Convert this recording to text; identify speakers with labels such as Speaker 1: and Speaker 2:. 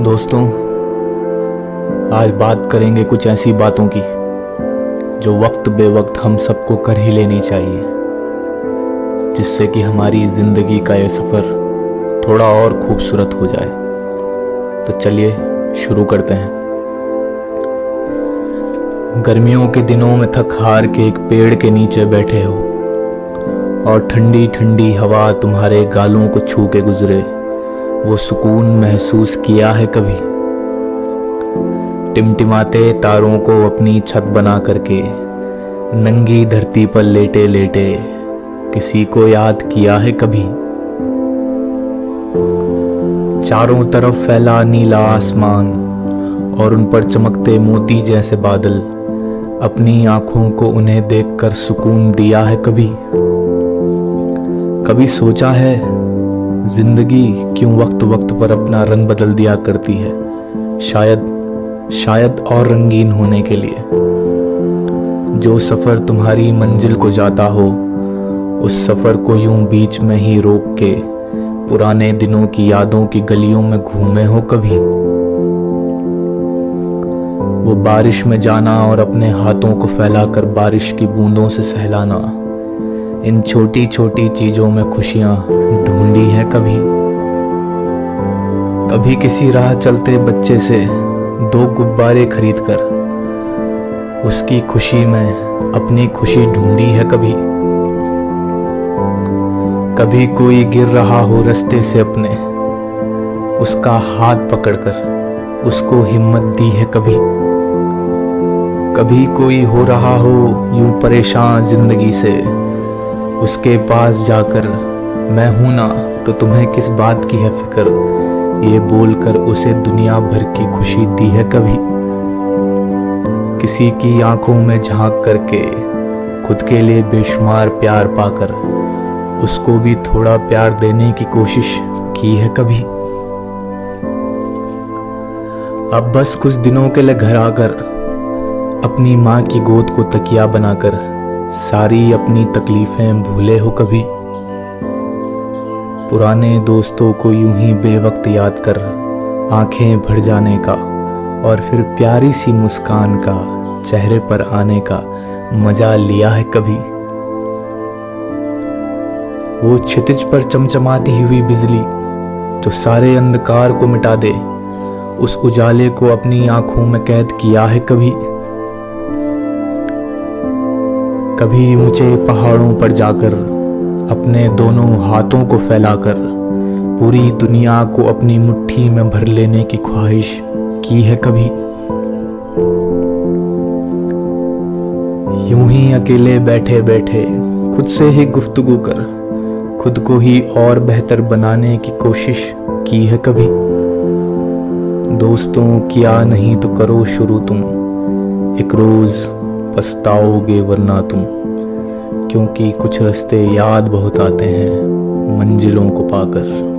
Speaker 1: दोस्तों, आज बात करेंगे कुछ ऐसी बातों की जो वक्त बेवक्त हम सबको कर ही लेनी चाहिए, जिससे कि हमारी ज़िंदगी का ये सफ़र थोड़ा और खूबसूरत हो जाए। तो चलिए शुरू करते हैं। गर्मियों के दिनों में थक हार के एक पेड़ के नीचे बैठे हो और ठंडी ठंडी हवा तुम्हारे गालों को छू के गुजरे, वो सुकून महसूस किया है कभी? टिमटिमाते तारों को अपनी छत बना करके नंगी धरती पर लेटे लेटे किसी को याद किया है कभी? चारों तरफ फैला नीला आसमान और उन पर चमकते मोती जैसे बादल, अपनी आंखों को उन्हें देखकर सुकून दिया है कभी? कभी सोचा है जिंदगी क्यों वक्त वक्त पर अपना रंग बदल दिया करती है? शायद और रंगीन होने के लिए। जो सफ़र तुम्हारी मंजिल को जाता हो, उस सफ़र को यूं बीच में ही रोक के पुराने दिनों की यादों की गलियों में घूमे हो कभी? वो बारिश में जाना और अपने हाथों को फैलाकर बारिश की बूंदों से सहलाना, इन छोटी छोटी चीज़ों में खुशियाँ ढूंढी हैं कभी? कभी किसी राह चलते बच्चे से 2 गुब्बारे खरीद कर उसकी खुशी में अपनी खुशी ढूंढी है कभी? कभी कोई गिर रहा हो रास्ते से अपने, उसका हाथ पकड़कर उसको हिम्मत दी है कभी? कभी कोई हो रहा हो यूं परेशान जिंदगी से, उसके पास जाकर मैं हूं ना तो तुम्हें किस बात की है फिक्र, ये बोलकर उसे दुनिया भर की खुशी दी है कभी? किसी की आंखों में झांक करके खुद के लिए बेशुमार प्यार पाकर उसको भी थोड़ा प्यार देने की कोशिश की है कभी? अब बस कुछ दिनों के लिए घर आकर अपनी माँ की गोद को तकिया बनाकर सारी अपनी तकलीफें भूले हो कभी? पुराने दोस्तों को यूं ही बेवक्त याद कर आंखें भर जाने का और फिर प्यारी सी मुस्कान का चेहरे पर आने का मजा लिया है कभी? वो क्षितिज पर चमचमाती हुई बिजली जो सारे अंधकार को मिटा दे, उस उजाले को अपनी आंखों में कैद किया है कभी? कभी ऊंचे पहाड़ों पर जाकर अपने दोनों हाथों को फैलाकर पूरी दुनिया को अपनी मुट्ठी में भर लेने की ख्वाहिश की है कभी? यूं ही अकेले बैठे बैठे खुद से ही गुफ्तगू कर खुद को ही और बेहतर बनाने की कोशिश की है कभी? दोस्तों, किया नहीं तो करो शुरू तुम, एक रोज पछताओगे वरना तुम, क्योंकि कुछ रास्ते याद बहुत आते हैं मंजिलों को पाकर।